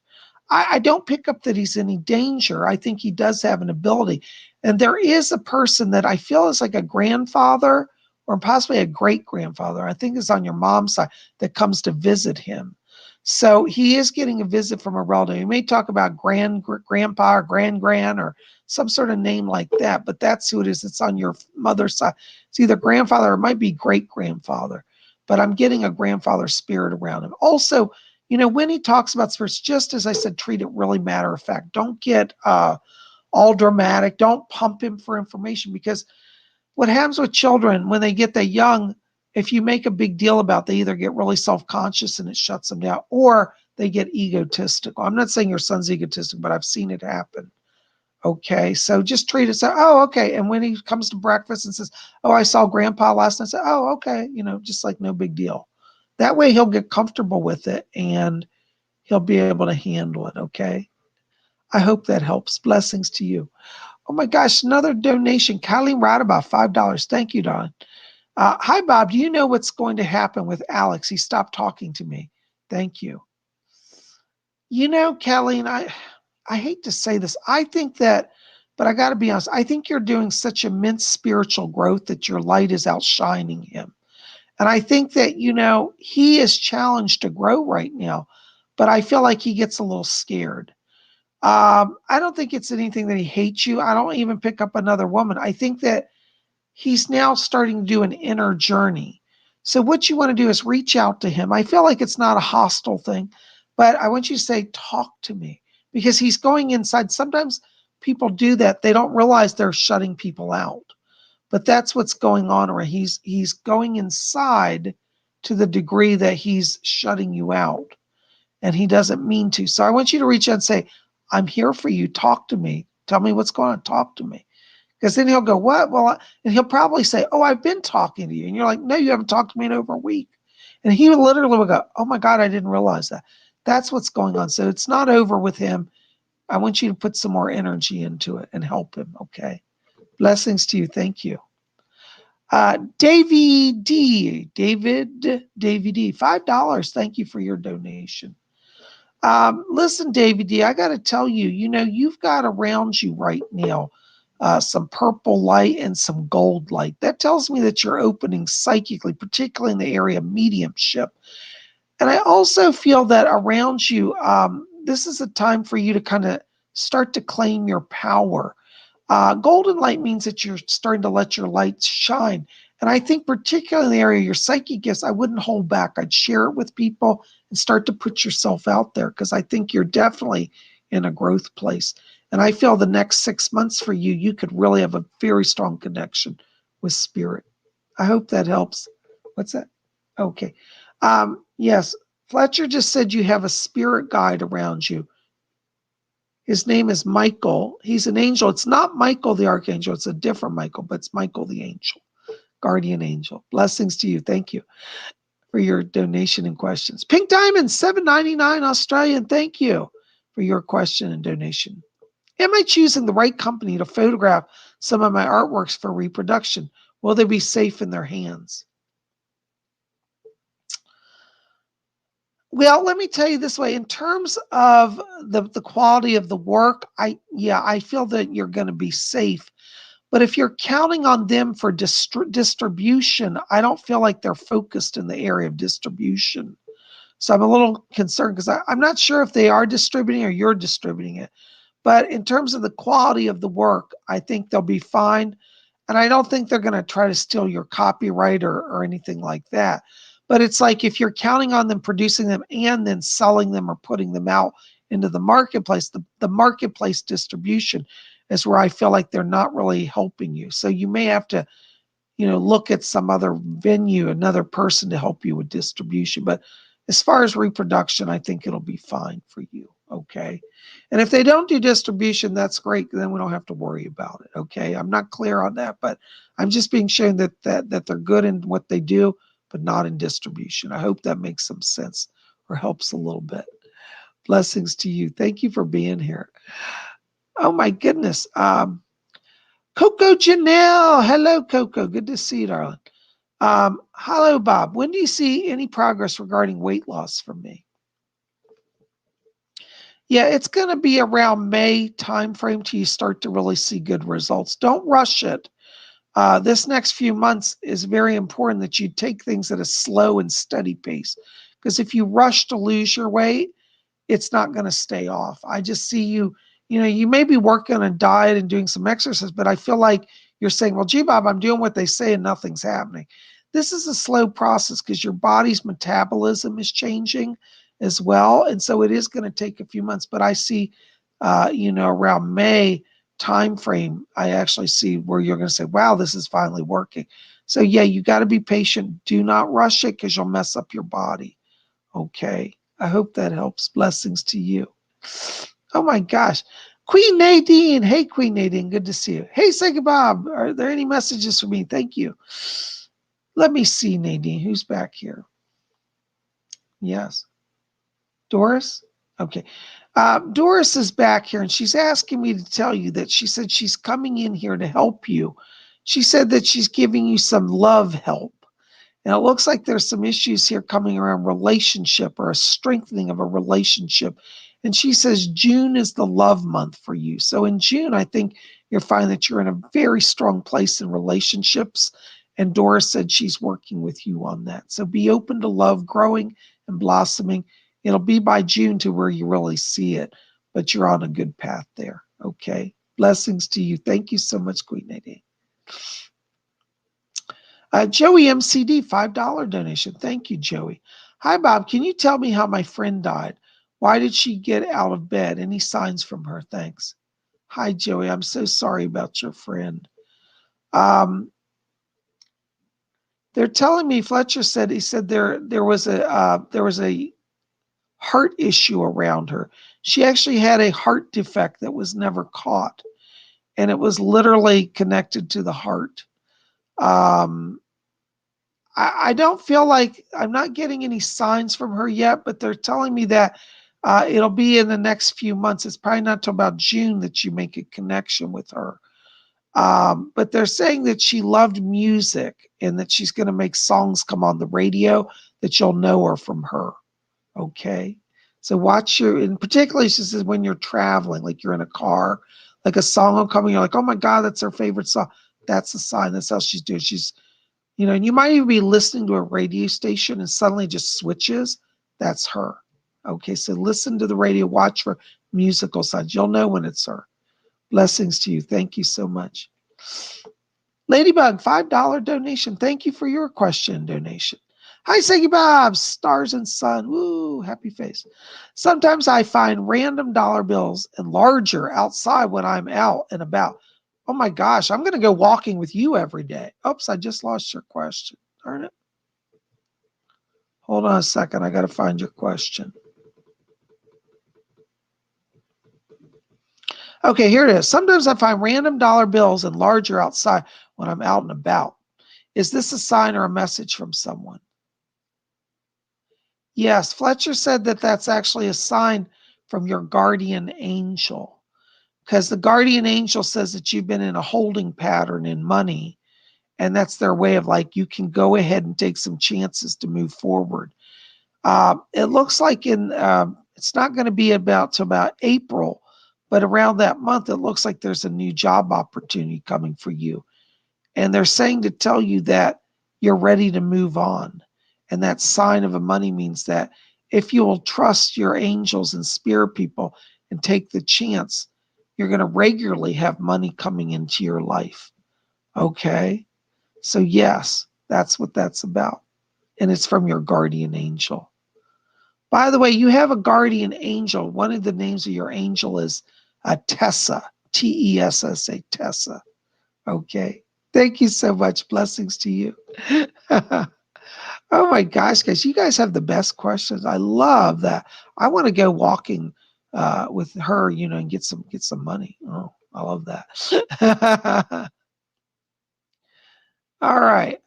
I don't pick up that he's any danger. I think he does have an ability. And there is a person that I feel is like a grandfather or possibly a great-grandfather, I think is on your mom's side, that comes to visit him. So he is getting a visit from a relative. You may talk about grandpa or grand or some sort of name like that, but that's who it is. It's on your mother's side. It's either grandfather or it might be great-grandfather, but I'm getting a grandfather spirit around him. Also, when he talks about spirits, just as I said, treat it really matter of fact. Don't get all dramatic. Don't pump him for information, because what happens with children when they get that young, if you make a big deal about, they either get really self-conscious and it shuts them down, or they get egotistical. I'm not saying your son's egotistic, but I've seen it happen. Okay, so just treat it so, oh, okay. And when he comes to breakfast and says, oh, I saw grandpa last night, say, oh, okay, just like no big deal. That way he'll get comfortable with it and he'll be able to handle it, okay? I hope that helps. Blessings to you. Oh my gosh, another donation. Colleen Radabaugh, $5. Thank you, Don. Hi, Bob. Do you know what's going to happen with Alex? He stopped talking to me. Thank you. Colleen, I hate to say this. I think that, but I got to be honest, I think you're doing such immense spiritual growth that your light is outshining him. And I think that, he is challenged to grow right now, but I feel like he gets a little scared. I don't think it's anything that he hates you. I don't even pick up another woman. I think that he's now starting to do an inner journey. So what you want to do is reach out to him. I feel like it's not a hostile thing, but I want you to say, talk to me, because he's going inside. Sometimes people do that. They don't realize they're shutting people out, but that's what's going on. Or he's going inside to the degree that he's shutting you out, and he doesn't mean to. So I want you to reach out and say, I'm here for you. Talk to me. Tell me what's going on. Talk to me. Because then he'll go, what? Well, and he'll probably say, oh, I've been talking to you. And you're like, no, you haven't talked to me in over a week. And he literally will go, oh my God, I didn't realize that. That's what's going on. So it's not over with him. I want you to put some more energy into it and help him. Okay. Blessings to you. Thank you. David D, $5. Thank you for your donation. Listen, David D, I got to tell you, you've got around you right now some purple light and some gold light. That tells me that you're opening psychically, particularly in the area of mediumship. And I also feel that around you, this is a time for you to kind of start to claim your power. Golden light means that you're starting to let your light shine. And I think particularly in the area of your psychic gifts, I wouldn't hold back. I'd share it with people and start to put yourself out there, because I think you're definitely in a growth place. And I feel the next 6 months for you, you could really have a very strong connection with spirit. I hope that helps. What's that? Okay. Yes, Fletcher just said you have a spirit guide around you. His name is Michael. He's an angel. It's not Michael the archangel. It's a different Michael, but it's Michael the angel, guardian angel. Blessings to you. Thank you for your donation and questions. Pink Diamond, $7.99 Australian. Thank you for your question and donation. Am I choosing the right company to photograph some of my artworks for reproduction? Will they be safe in their hands? Well, let me tell you this way. In terms of the quality of the work, I feel that you're going to be safe. But if you're counting on them for distribution, I don't feel like they're focused in the area of distribution. So I'm a little concerned, because I'm not sure if they are distributing or you're distributing it. But in terms of the quality of the work, I think they'll be fine. And I don't think they're going to try to steal your copyright or anything like that. But it's like, if you're counting on them producing them and then selling them or putting them out into the marketplace, the marketplace distribution is where I feel like they're not really helping you. So you may have to, look at some other venue, another person to help you with distribution. But as far as reproduction, I think it'll be fine for you. Okay. And if they don't do distribution, that's great. Then we don't have to worry about it. Okay. I'm not clear on that, but I'm just being shown that they're good in what they do, but not in distribution. I hope that makes some sense or helps a little bit. Blessings to you. Thank you for being here. Oh my goodness. Coco Janelle. Hello, Coco. Good to see you, darling. Hello, Bob. When do you see any progress regarding weight loss from me? Yeah, it's going to be around May timeframe till you start to really see good results. Don't rush it. This next few months is very important that you take things at a slow and steady pace. Because if you rush to lose your weight, it's not going to stay off. I just see you, you may be working on a diet and doing some exercise, but I feel like you're saying, well, gee, Bob, I'm doing what they say and nothing's happening. This is a slow process because your body's metabolism is changing. as well. And so it is going to take a few months, but I see, around May time frame, I actually see where you're going to say, wow, this is finally working. So yeah, you got to be patient. Do not rush it because you'll mess up your body. Okay. I hope that helps. Blessings to you. Oh my gosh. Queen Nadine. Hey, Queen Nadine. Good to see you. Hey, Psychic Bob. Are there any messages for me? Thank you. Let me see, Nadine. Who's back here? Yes. Doris? Okay. Doris is back here and she's asking me to tell you that she said she's coming in here to help you. She said that she's giving you some love help. And it looks like there's some issues here coming around relationship or a strengthening of a relationship. And she says June is the love month for you. So in June, I think you'll find that you're in a very strong place in relationships. And Doris said she's working with you on that. So be open to love growing and blossoming. It'll be by June to where you really see it, but you're on a good path there. Okay. Blessings to you. Thank you so much, Queen Nadine. Joey MCD, $5 donation. Thank you, Joey. Hi, Bob. Can you tell me how my friend died? Why did she get out of bed? Any signs from her? Thanks. Hi, Joey. I'm so sorry about your friend. They're telling me Fletcher said there was a heart issue around her. She actually had a heart defect that was never caught, and it was literally connected to the heart. I don't feel like I'm not getting any signs from her yet, but they're telling me that it'll be in the next few months. It's probably not till about June that you make a connection with her. But they're saying that she loved music and that she's going to make songs come on the radio that you'll know her from her. Okay. So watch and particularly she says when you're traveling, like you're in a car, like a song will come and you're like, oh my God, that's her favorite song. That's a sign. That's how she's doing. And you might even be listening to a radio station and suddenly just switches. That's her. Okay, so listen to the radio, watch for musical signs. You'll know when it's her. Blessings to you. Thank you so much. Ladybug, $5 donation. Thank you for your question donation. Hi, Psychic Bob. Stars and sun. Woo, happy face. Sometimes I find random dollar bills and larger outside when I'm out and about. Oh my gosh, I'm going to go walking with you every day. Oops, I just lost your question. Darn it. Hold on a second. I got to find your question. Okay, here it is. Sometimes I find random dollar bills and larger outside when I'm out and about. Is this a sign or a message from someone? Yes, Fletcher said that that's actually a sign from your guardian angel. Because the guardian angel says that you've been in a holding pattern in money, and that's their way of like, you can go ahead and take some chances to move forward. It looks like it's not going to be till about April, but around that month, it looks like there's a new job opportunity coming for you. And they're saying to tell you that you're ready to move on. And that sign of a money means that if you will trust your angels and spirit people and take the chance, you're going to regularly have money coming into your life. Okay? So yes, that's what that's about. And it's from your guardian angel. By the way, you have a guardian angel. One of the names of your angel is Tessa, Tessa, Tessa. Okay. Thank you so much. Blessings to you. Oh my gosh, guys, you guys have the best questions. I love that. I want to go walking with her, and get some money. Oh, I love that. All right.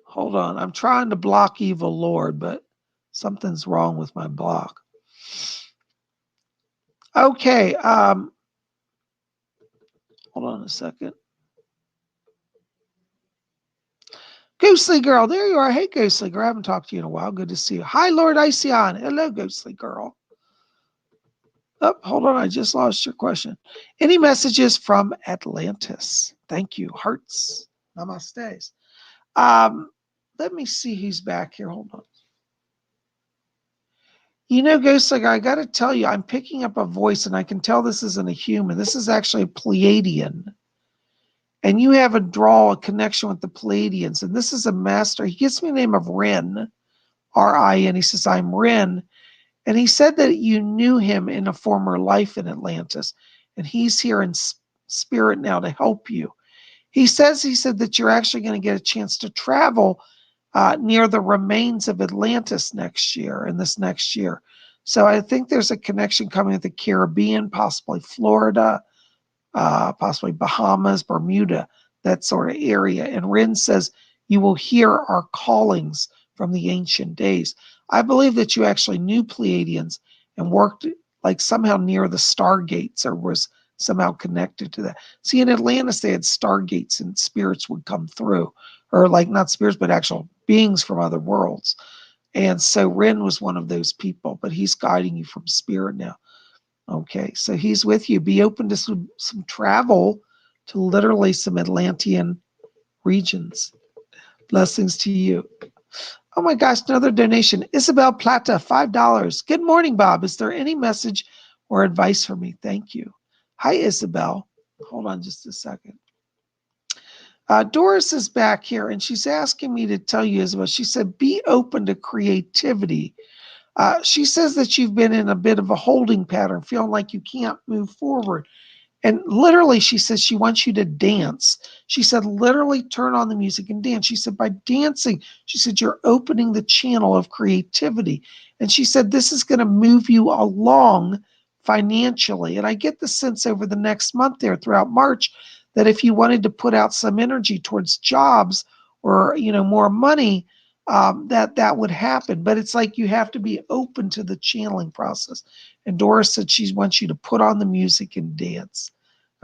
Hold on. I'm trying to block Evil Lord, but something's wrong with my block. Okay. Hold on a second. Ghostly Girl, there you are. Hey, Ghostly Girl. I haven't talked to you in a while. Good to see you. Hi, Lord Iceon. Hello, Ghostly Girl. Oh, hold on. I just lost your question. Any messages from Atlantis? Thank you. Hearts. Namaste. Let me see who's back here. Hold on. Ghostly Girl, I got to tell you, I'm picking up a voice, and I can tell this isn't a human. This is actually a Pleiadian. and you have a connection with the Pleiadians. And this is a master. He gives me the name of Rin, R-I-N. He says, I'm Rin. And he said that you knew him in a former life in Atlantis. And he's here in spirit now to help you. He said that you're actually going to get a chance to travel near the remains of Atlantis next year, in this next year. So I think there's a connection coming with the Caribbean, possibly Florida, possibly Bahamas, Bermuda, that sort of area. And Rin says, you will hear our callings from the ancient days. I believe that you actually knew Pleiadians and worked like somehow near the stargates or was somehow connected to that. See, in Atlantis, they had stargates and spirits would come through, or like not spirits, but actual beings from other worlds. And so Rin was one of those people, but he's guiding you from spirit now. Okay, so he's with you. Be open to some travel to literally some Atlantean regions. Blessings to you. Oh my gosh, another donation. Isabel Plata, $5. Good morning, Bob. Is there any message or advice for me? Thank you. Hi, Isabel. Hold on just a second. Doris is back here, and she's asking me to tell you, Isabel, she said, be open to creativity. She says that you've been in a bit of a holding pattern, feeling like you can't move forward. And literally, she says she wants you to dance. She said, literally turn on the music and dance. She said, by dancing, she said, you're opening the channel of creativity. And she said, this is going to move you along financially. And I get the sense over the next month there throughout March that if you wanted to put out some energy towards jobs or, more money, that would happen. But it's like you have to be open to the channeling process. And Doris said she wants you to put on the music and dance.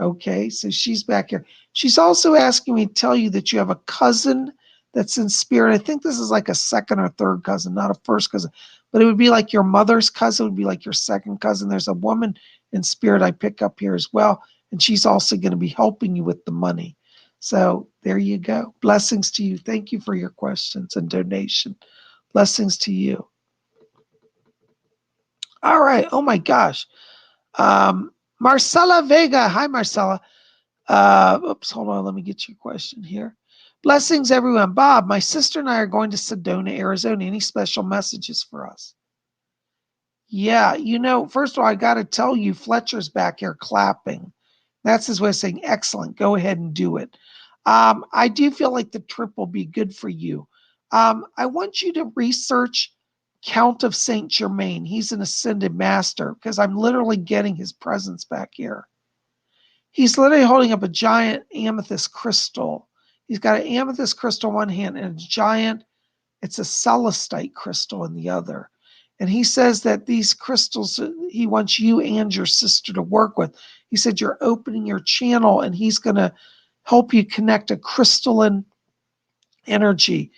Okay, so she's back here. She's also asking me to tell you that you have a cousin that's in spirit. I think this is like a second or third cousin, not a first cousin, but it would be like your mother's cousin, would be like your second cousin. There's a woman in spirit I pick up here as well, and she's also going to be helping you with the money. So there you go. Blessings to you. Thank you for your questions and donation. Blessings to you. All right. Oh my gosh. Marcela Vega. Hi, Marcela. Oops, hold on. Let me get your question here. Blessings, everyone. Bob, my sister and I are going to Sedona, Arizona. Any special messages for us? Yeah, first of all, I got to tell you, Fletcher's back here clapping. That's his way of saying, excellent. Go ahead and do it. I do feel like the trip will be good for you. I want you to research Count of Saint Germain. He's an ascended master because I'm literally getting his presence back here. He's literally holding up a giant amethyst crystal. He's got an amethyst crystal in one hand and it's a celestite crystal in the other. And he says that these crystals, he wants you and your sister to work with. He said, you're opening your channel and he's going to help you connect a crystalline energy.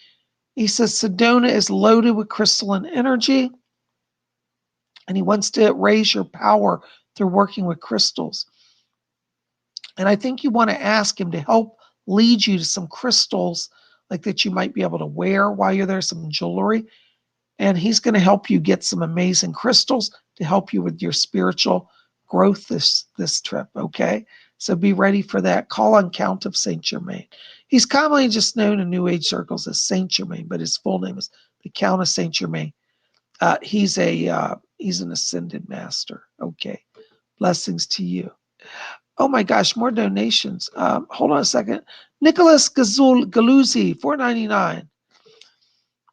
He says Sedona is loaded with crystalline energy and he wants to raise your power through working with crystals. And I think you want to ask him to help lead you to some crystals like that you might be able to wear while you're there, some jewelry. And he's going to help you get some amazing crystals to help you with your spiritual growth this trip, okay? So be ready for that. Call on Count of Saint Germain. He's commonly just known in New Age circles as Saint Germain, but his full name is the Count of Saint Germain. He's an ascended master, okay? Blessings to you. Oh my gosh, more donations. Hold on a second. Nicholas Galuzzi, $4.99.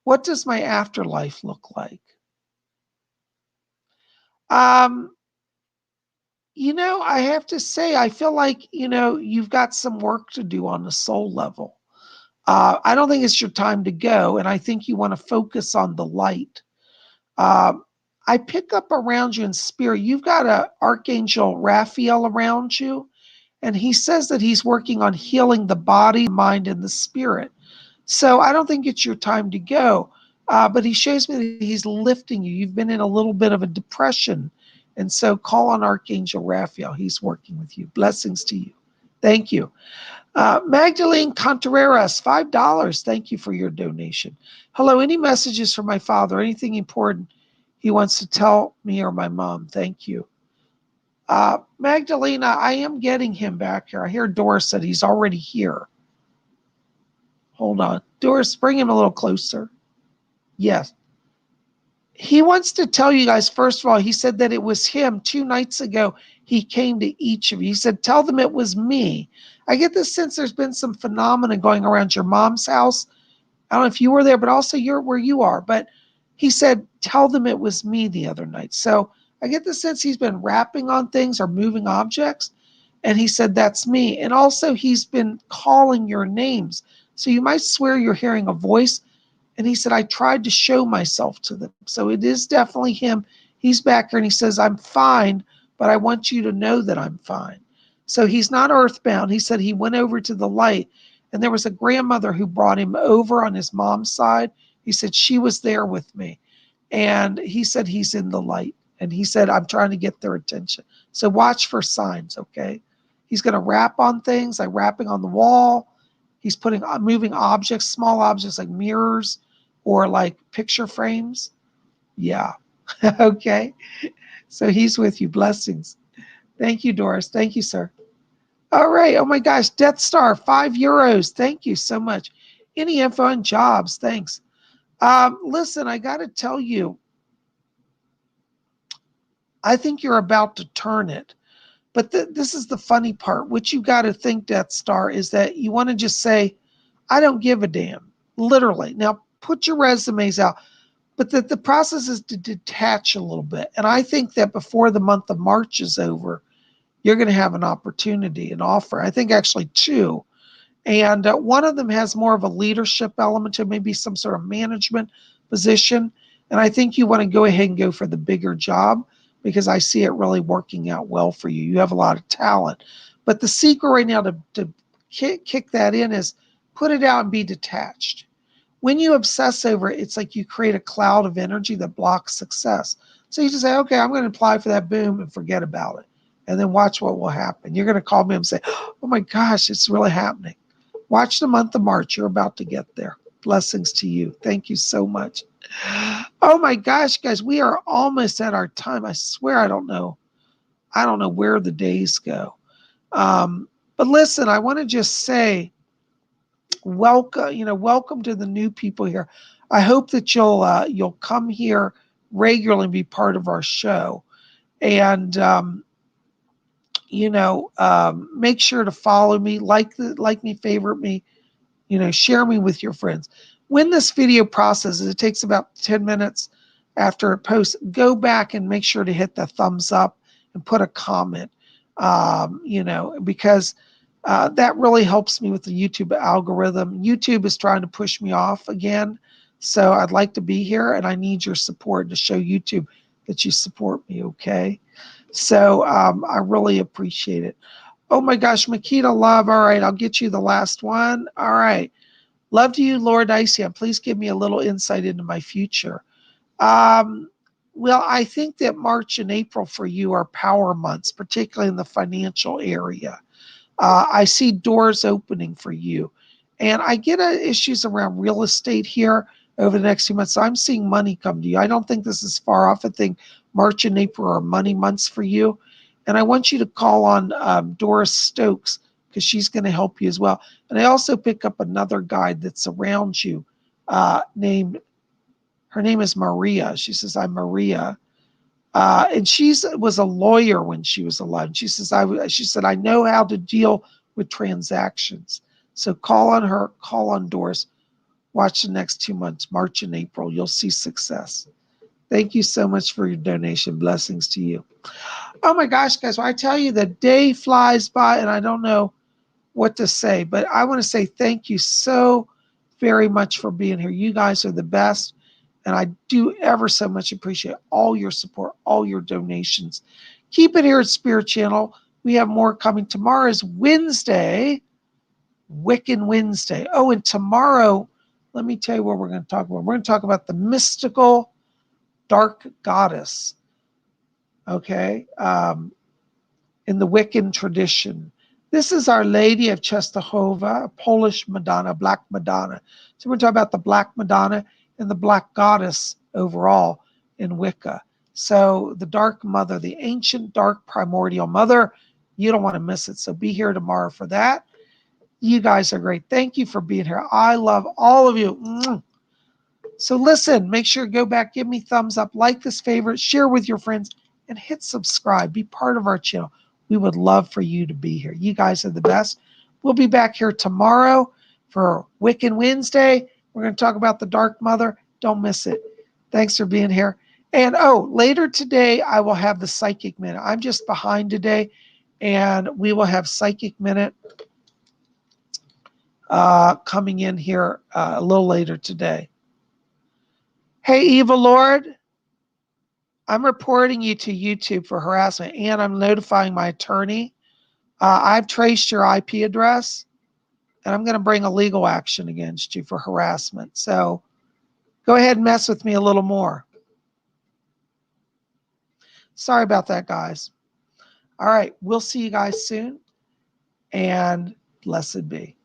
What does my afterlife look like? I have to say, I feel like, you've got some work to do on the soul level. I don't think it's your time to go, and I think you want to focus on the light. I pick up around you in spirit. You've got an Archangel Raphael around you, and he says that he's working on healing the body, mind, and the spirit. So I don't think it's your time to go. But he shows me that he's lifting you. You've been in a little bit of a depression. And so call on Archangel Raphael. He's working with you. Blessings to you. Thank you. Magdalene Contreras, $5. Thank you for your donation. Hello, any messages for my father? Anything important he wants to tell me or my mom? Thank you. Magdalena, I am getting him back here. I hear Doris said he's already here. Hold on. Doris, bring him a little closer. Yes. He wants to tell you guys, first of all, he said that it was him 2 nights ago. He came to each of you. He said, tell them it was me. I get the sense there's been some phenomena going around your mom's house. I don't know if you were there, but also you're where you are. But he said, tell them it was me the other night. So I get the sense he's been rapping on things or moving objects. And he said, that's me. And also he's been calling your names. So you might swear you're hearing a voice. And he said, I tried to show myself to them. So it is definitely him. He's back here and he says, I'm fine, but I want you to know that I'm fine. So he's not earthbound. He said he went over to the light and there was a grandmother who brought him over on his mom's side. He said, she was there with me. And he said, he's in the light. And he said, I'm trying to get their attention. So watch for signs, okay? He's going to rap on things, like rapping on the wall. He's putting moving objects, small objects like mirrors or like picture frames. Yeah. Okay. So he's with you. Blessings. Thank you, Doris. Thank you, sir. All right. Oh my gosh. Death Star, €5. Thank you so much. Any info on jobs? Thanks. Listen, I got to tell you, I think you're about to turn it. But this is the funny part. What you got to think, Death Star, is that you want to just say, I don't give a damn. Literally. Now, put your resumes out. But the process is to detach a little bit. And I think that before the month of March is over, you're going to have an opportunity, an offer. I think actually two. And one of them has more of a leadership element to maybe some sort of management position. And I think you want to go ahead and go for the bigger job because I see it really working out well for you. You have a lot of talent. But the secret right now to kick that in is put it out and be detached. When you obsess over it, it's like you create a cloud of energy that blocks success. So you just say, okay, I'm going to apply for that, boom, and forget about it. And then watch what will happen. You're going to call me and say, oh my gosh, it's really happening. Watch the month of March. You're about to get there. Blessings to you. Thank you so much. Oh my gosh, guys, we are almost at our time. I swear I don't know where the days go. But listen, I want to just say, welcome to the new people here. I hope that you'll come here regularly and be part of our show. And make sure to follow me, like me, favorite me, share me with your friends. When this video processes, it takes about 10 minutes after it posts, go back and make sure to hit the thumbs up and put a comment, because that really helps me with the YouTube algorithm. YouTube is trying to push me off again. So I'd like to be here and I need your support to show YouTube that you support me, okay? So I really appreciate it. Oh my gosh, Makita Love. All right, I'll get you the last one. All right. Love to you, Lord Icea. Please give me a little insight into my future. Well, I think that March and April for you are power months, particularly in the financial area. I see doors opening for you. And I get issues around real estate here over the next few months. So I'm seeing money come to you. I don't think this is far off. I think March and April are money months for you. And I want you to call on Doris Stokes because she's going to help you as well. And I also pick up another guide that's around you her name is Maria. She says, I'm Maria. And she was a lawyer when she was alive. She says, she said, I know how to deal with transactions. So call on her, call on Doris. Watch the next 2 months, March and April. You'll see success. Thank you so much for your donation. Blessings to you. Oh my gosh, guys, well, I tell you, the day flies by and I don't know what to say, but I want to say thank you so very much for being here. You guys are the best. And I do ever so much appreciate all your support, all your donations. Keep it here at Spirit Channel. We have more coming. Tomorrow is Wednesday, Wiccan Wednesday. Oh, and tomorrow, let me tell you what we're going to talk about. We're going to talk about the mystical dark goddess, okay, in the Wiccan tradition. This is Our Lady of Czestochowa, a Polish Madonna, Black Madonna. So we're talking about the Black Madonna and the Black Goddess overall in Wicca. So the dark mother, the ancient dark primordial mother, you don't want to miss it. So be here tomorrow for that. You guys are great. Thank you for being here. I love all of you. So listen, make sure to go back, give me thumbs up, like this favorite, share with your friends, and hit subscribe. Be part of our channel. We would love for you to be here. You guys are the best. We'll be back here tomorrow for Wiccan Wednesday. We're going to talk about the Dark Mother. Don't miss it. Thanks for being here. And later today, I will have the Psychic Minute. I'm just behind today, and we will have Psychic Minute coming in here a little later today. Hey, Eva Lord, I'm reporting you to YouTube for harassment, and I'm notifying my attorney. I've traced your IP address, and I'm going to bring a legal action against you for harassment. So go ahead and mess with me a little more. Sorry about that, guys. All right, we'll see you guys soon, and blessed be.